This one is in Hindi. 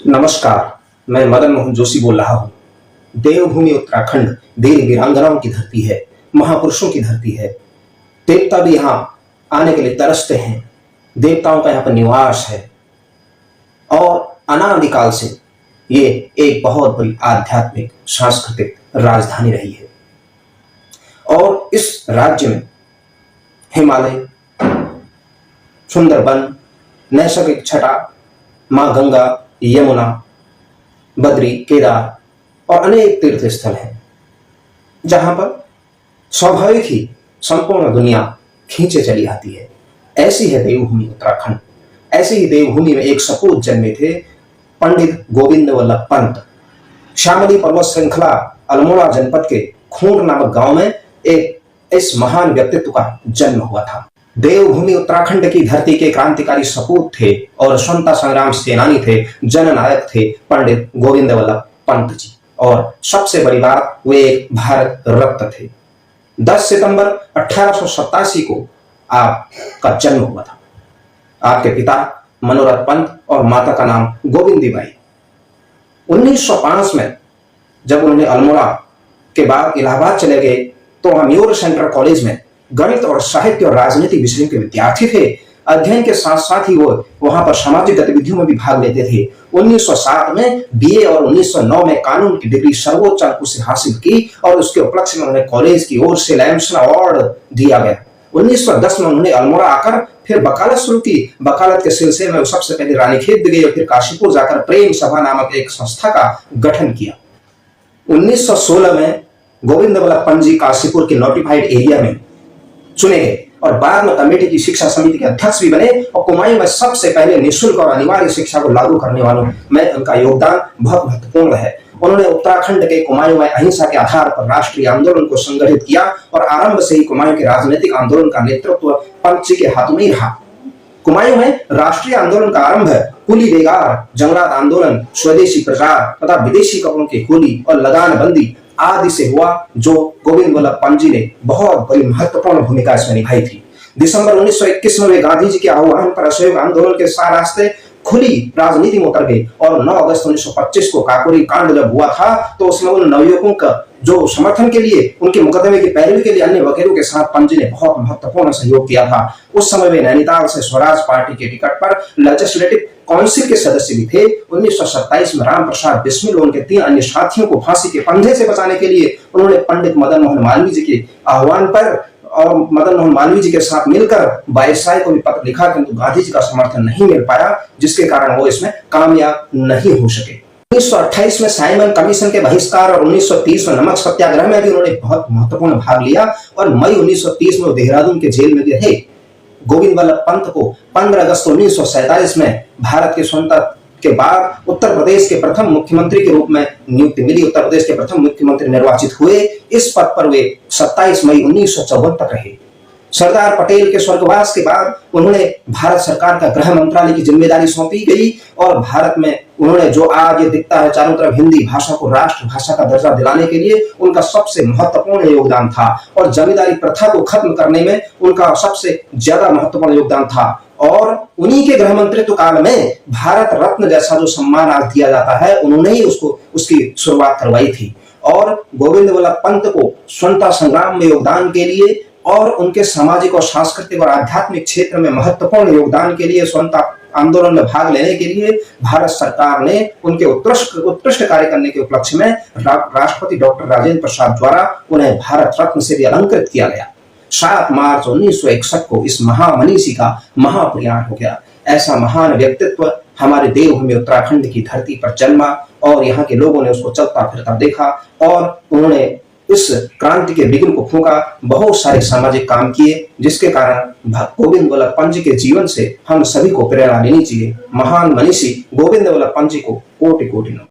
नमस्कार, मैं मदन मोहन जोशी बोल रहा हूँ। देवभूमि उत्तराखंड वीर वीरांगनाओं की धरती है, महापुरुषों की धरती है। देवता भी यहाँ आने के लिए तरसते हैं। देवताओं का यहाँ पर निवास है और अनादिकाल से ये एक बहुत बड़ी आध्यात्मिक सांस्कृतिक राजधानी रही है। और इस राज्य में हिमालय, सुंदरबन, नैसर्गिक छटा, माँ गंगा, यमुना, बद्री, केदार और अनेक तीर्थ स्थल हैं, जहां पर स्वाभाविक ही संपूर्ण दुनिया खींचे चली आती है। ऐसी है देवभूमि उत्तराखंड। ऐसी ही देवभूमि में एक सपूत जन्मे थे पंडित गोविंद वल्लभ पंत। श्यामली पर्वत श्रृंखला अल्मोड़ा जनपद के खूंट नामक गांव में एक इस महान व्यक्तित्व का जन्म हुआ था। देवभूमि उत्तराखंड की धरती के क्रांतिकारी सपूत थे और स्वतंत्रता संग्राम सेनानी थे, जननायक थे पंडित गोविंद वल्लभ पंत जी। और सबसे बड़ी बात, वे एक भारत रत्न थे। 10 सितंबर 1887 को आपका जन्म हुआ था। आपके पिता मनोरथ पंत और माता का नाम गोविंदीबाई। 1905 में जब उन्होंने अल्मोड़ा के बाद इलाहाबाद चले गए तो वहां म्यूर सेंट्रल कॉलेज में गणित और साहित्य और राजनीति विषयों के विद्यार्थी थे। अध्ययन के साथ साथ ही वो वहां पर सामाजिक गतिविधियों में भी भाग लेते थे। 1907 में बीए और 1909 में कानून की डिग्री सर्वोच्च अंक से हासिल की और उसके उपलक्ष्य में उन्हें कॉलेज की ओर से लैम्सन अवार्ड दिया गया। 1910 में उन्होंने अल्मोड़ा आकर फिर वकालत शुरू की। वकालत के सिलसिले में सबसे पहले रानीखेत गए और फिर काशीपुर जाकर प्रेम सभा नामक एक संस्था का गठन किया। 1916 में गोविंद वल्लभ पंत जी काशीपुर के नोटिफाइड एरिया में चुने गए और बाद में कमेटी की शिक्षा समिति के अध्यक्ष भी बने। और कुमायूं में सबसे पहले निःशुल्क और अनिवार्य शिक्षा को लागू करने वालों में उनका योगदान बहुत महत्वपूर्ण है। उन्होंने उत्तराखंड के कुमायूं में अहिंसा के आधार पर राष्ट्रीय आंदोलन को संगठित किया और आरंभ से ही कुमायूं के राजनीतिक आंदोलन का नेतृत्व पंत जी के हाथों में ही रहा। कुमायूं में राष्ट्रीय आंदोलन का आरंभ कुली बेगार, जंगलात आंदोलन, स्वदेशी प्रचार तथा विदेशी कपड़ों की होली और लगान बंदी आदि से हुआ, जो गोविंद वल्लभ पंत जी ने बहुत बड़ी महत्वपूर्ण भूमिका इसमें निभाई थी। दिसंबर 1921 में वे गांधी जी के आह्वान पर असहयोग आंदोलन के साथ रास्ते खुली राजनीति में उतर गए और 9 अगस्त 1925 को काकोरी कांड जब हुआ था तो उसमें उन नवयुवकों का जो समर्थन के लिए, उनके मुकदमे की पैरवी के लिए अन्य वकीलों के साथ पंत जी ने बहुत महत्वपूर्ण सहयोग किया था। उस समय वे नैनीताल से स्वराज पार्टी के टिकट पर लेजिस्लेटिव काउंसिल के सदस्य भी थे। 1927 में राम प्रसाद बिस्मिल और उनके 3 अन्य साथियों को फांसी के फंदे से बचाने के लिए उन्होंने पंडित मदन मोहन मालवीय जी के आह्वान पर और मदन मोहन मालवीय जी के साथ मिलकर वायसराय को भी पत्र लिखा, किंतु गांधी जी का समर्थन नहीं मिल पाया, जिसके कारण वो इसमें कामयाब नहीं हो सके। 1928 में साइमन कमीशन के बहिष्कार और 1930 में नमक सत्याग्रह में भी उन्होंने बहुत महत्वपूर्ण भाग लिया और मई 1930 में देहरादून के जेल में भी रहे। गोविंद वल्लभ पंत को 15 अगस्त 1947 में भारत की स्वतंत्रता के बाद उत्तर प्रदेश के प्रथम मुख्यमंत्री के रूप में नियुक्ति मिली। उत्तर प्रदेश के प्रथम मुख्यमंत्री निर्वाचित हुए। इस पद पर वे 27 मई 1954 तक रहे। सरदार पटेल के स्वर्गवास के बाद उन्होंने भारत सरकार का गृह मंत्रालय की जिम्मेदारी सौंपी गई और भारत में उन्होंने जो आज ये दिखता है चारों तरफ हिंदी भाषा को राष्ट्र भाषा का दर्जा दिलाने के लिए उनका सबसे महत्वपूर्ण योगदान था और जमींदारी प्रथा को खत्म करने में उनका सबसे ज्यादा महत्वपूर्ण योगदान था। और उन्हीं के गृह मंत्रित्व काल में भारत रत्न जैसा जो सम्मान आज दिया जाता है, उन्होंने ही उसकी शुरुआत करवाई थी। और गोविंद वल्लभ पंत को स्वतंत्रता संग्राम में योगदान के लिए और उनके सामाजिक और सांस्कृतिक और आध्यात्मिक क्षेत्र में महत्वपूर्ण योगदान के लिए, स्वतंत्रता आंदोलन में भाग लेने के लिए भारत सरकार ने उनके उत्कृष्ट कार्य करने के उपलक्ष्य में राष्ट्रपति डॉक्टर राजेंद्र प्रसाद द्वारा उन्हें भारत रत्न से भी अलंकृत किया गया। 7 मार्च 1961 को इस महामनीषी का महाप्रयाण हो गया। ऐसा महान व्यक्तित्व हमारे देवभूमि उत्तराखंड की धरती पर जन्मा और यहाँ के लोगों ने उसको चलता फिरता देखा और उन्होंने इस क्रांति के बिगुल को फूंका, बहुत सारे सामाजिक काम किए, जिसके कारण गोविंद वल्लभ पंत जी के जीवन से हम सभी को प्रेरणा लेनी चाहिए। महान मनीषी गोविंद वल्लभ पंत जी को कोटि कोटि नमन।